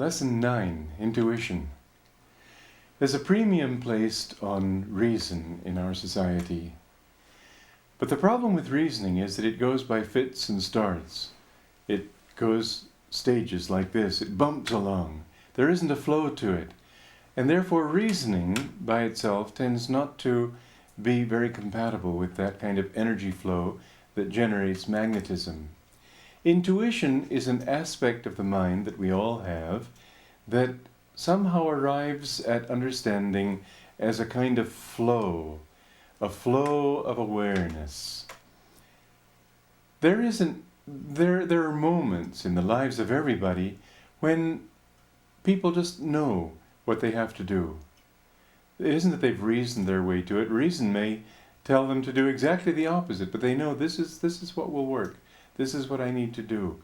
Lesson 9, Intuition. There's a premium placed on reason in our society. But the problem with reasoning is that it goes by fits and starts. It goes stages like this. It bumps along. There isn't a flow to it. And therefore reasoning by itself tends not to be very compatible with that kind of energy flow that generates magnetism. Intuition is an aspect of the mind that we all have that somehow arrives at understanding as a kind of flow, a flow of awareness. There are moments in the lives of everybody when people just know what they have to do. It isn't that they've reasoned their way to it. Reason may tell them to do exactly the opposite, but they know this is what will work. This is what I need to do.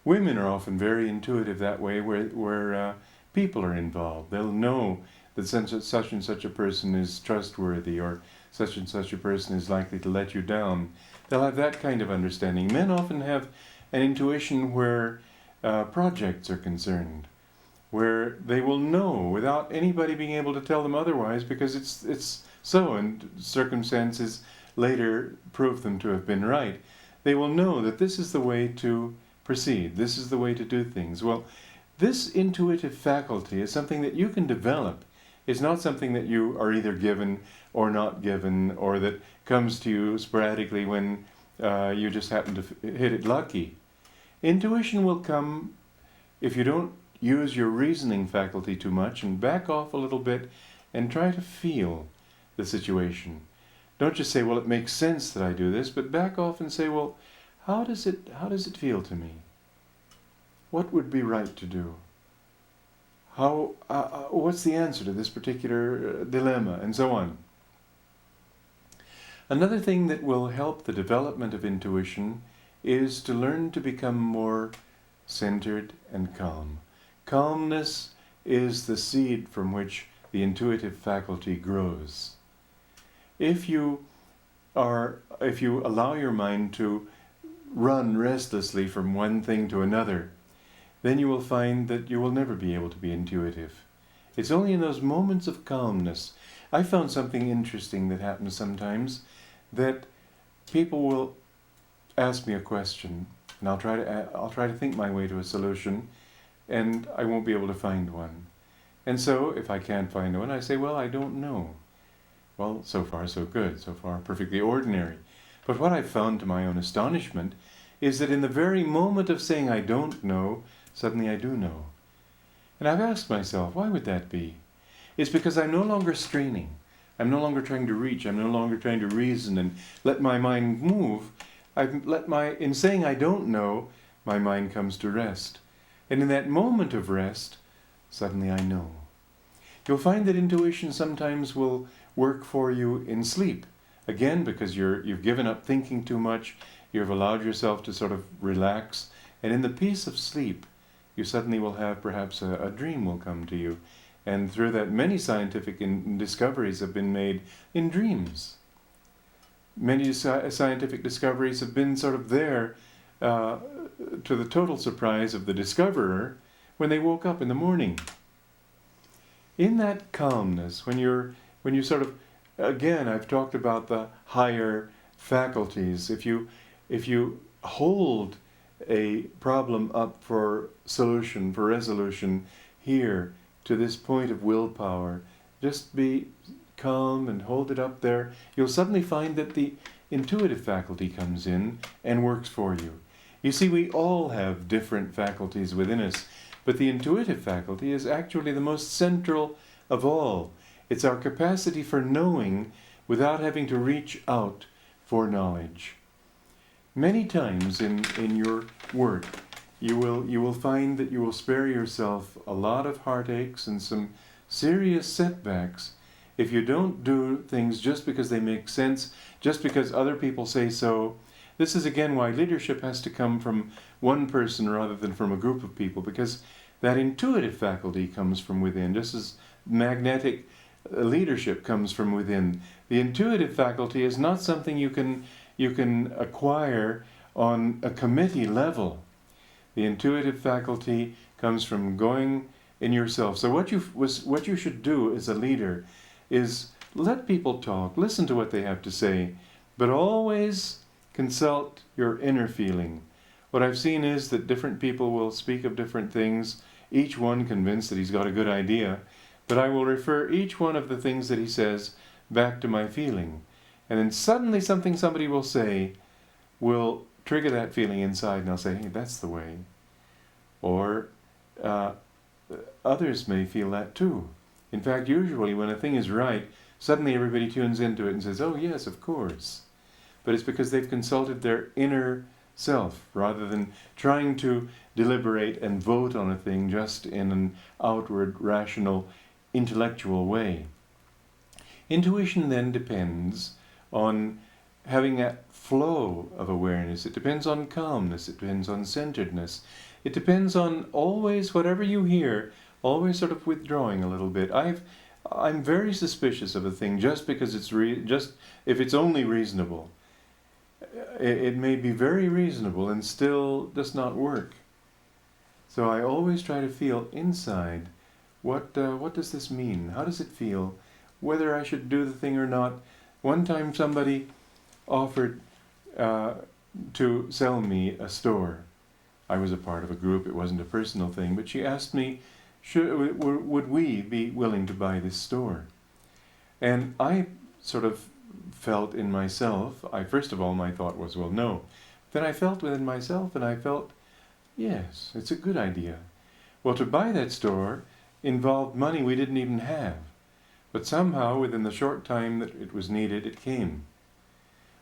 Women are often very intuitive that way, where people are involved. They'll know that such and such a person is trustworthy, or such and such a person is likely to let you down. They'll have that kind of understanding. Men often have an intuition where projects are concerned, where they will know without anybody being able to tell them otherwise, because it's so, and circumstances later prove them to have been right. They will know that this is the way to proceed, this is the way to do things. Well, this intuitive faculty is something that you can develop. It's not something that you are either given or not given, or that comes to you sporadically when you just happen to hit it lucky. Intuition will come if you don't use your reasoning faculty too much and back off a little bit and try to feel the situation. Don't just say, well, it makes sense that I do this, but back off and say, well, how does it feel to me? What would be right to do? What's the answer to this particular dilemma, and so on. Another thing that will help the development of intuition is to learn to become more centered and calm. Calmness is the seed from which the intuitive faculty grows. If you allow your mind to run restlessly from one thing to another, then you will find that you will never be able to be intuitive. It's only in those moments of calmness. I found something interesting that happens sometimes, that people will ask me a question, and I'll try to think my way to a solution, and I won't be able to find one. And so, if I can't find one, I say, well, I don't know. Well, so far so good, so far perfectly ordinary. But what I've found to my own astonishment is that in the very moment of saying I don't know, suddenly I do know. And I've asked myself, why would that be? It's because I'm no longer straining. I'm no longer trying to reach. I'm no longer trying to reason and let my mind move. In saying I don't know, my mind comes to rest. And in that moment of rest, suddenly I know. You'll find that intuition sometimes will work for you in sleep. Again, because you've given up thinking too much, you've allowed yourself to sort of relax, and in the peace of sleep, you suddenly will have perhaps a dream will come to you. And through that, many scientific discoveries have been made in dreams. Many scientific discoveries have been sort of there to the total surprise of the discoverer when they woke up in the morning. In that calmness, when you sort of, again, I've talked about the higher faculties. If you hold a problem up for solution, for resolution, here to this point of willpower, just be calm and hold it up there, you'll suddenly find that the intuitive faculty comes in and works for you. You see, we all have different faculties within us, but the intuitive faculty is actually the most central of all. It's our capacity for knowing without having to reach out for knowledge. Many times in your work, you will find that you will spare yourself a lot of heartaches and some serious setbacks if you don't do things just because they make sense, just because other people say so. This is again why leadership has to come from one person rather than from a group of people, because that intuitive faculty comes from within, just as magnetic leadership comes from within. The intuitive faculty is not something you can acquire on a committee level. The intuitive faculty comes from going in yourself. So what you should do as a leader is let people talk, listen to what they have to say, but always consult your inner feeling. What I've seen is that different people will speak of different things, each one convinced that he's got a good idea, but I will refer each one of the things that he says back to my feeling. And then suddenly somebody will say will trigger that feeling inside, and I'll say, hey, that's the way. Or others may feel that too. In fact, usually when a thing is right, suddenly everybody tunes into it and says, oh yes, of course. But it's because they've consulted their inner self, rather than trying to deliberate and vote on a thing just in an outward, rational, intellectual way. Intuition then depends on having a flow of awareness. It depends on calmness. It depends on centeredness. It depends on always, whatever you hear, always sort of withdrawing a little bit. I'm very suspicious of a thing just because it's if it's only reasonable. It may be very reasonable and still does not work. So I always try to feel inside, what does this mean? How does it feel? Whether I should do the thing or not. One time somebody offered to sell me a store. I was a part of a group, it wasn't a personal thing, but she asked me, would we be willing to buy this store? And I sort of felt in myself, first of all my thought was, well, no. Then I felt within myself and I felt, yes, it's a good idea. Well, to buy that store involved money we didn't even have. But somehow, within the short time that it was needed, it came.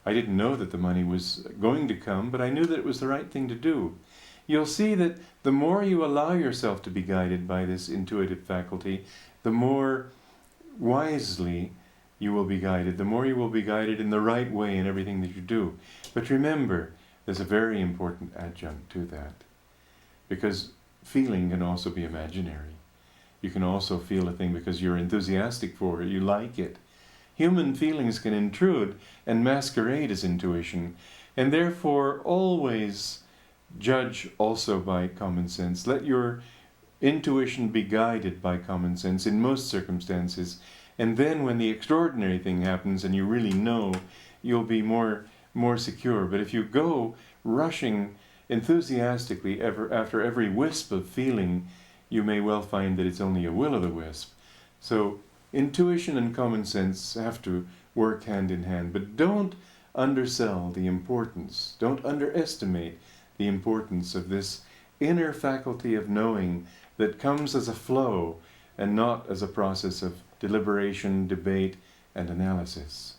I didn't know that the money was going to come, but I knew that it was the right thing to do. You'll see that the more you allow yourself to be guided by this intuitive faculty, the more wisely you will be guided, the more you will be guided in the right way in everything that you do. But remember, there's a very important adjunct to that, because feeling can also be imaginary. You can also feel a thing because you're enthusiastic for it, you like it. Human feelings can intrude and masquerade as intuition, and therefore always judge also by common sense. Let your intuition be guided by common sense in most circumstances, and then when the extraordinary thing happens and you really know, you'll be more secure. But if you go rushing enthusiastically after every wisp of feeling, you may well find that it's only a will-o'-the-wisp. So intuition and common sense have to work hand in hand, but don't undersell the importance, don't underestimate the importance of this inner faculty of knowing that comes as a flow and not as a process of deliberation, debate, and analysis.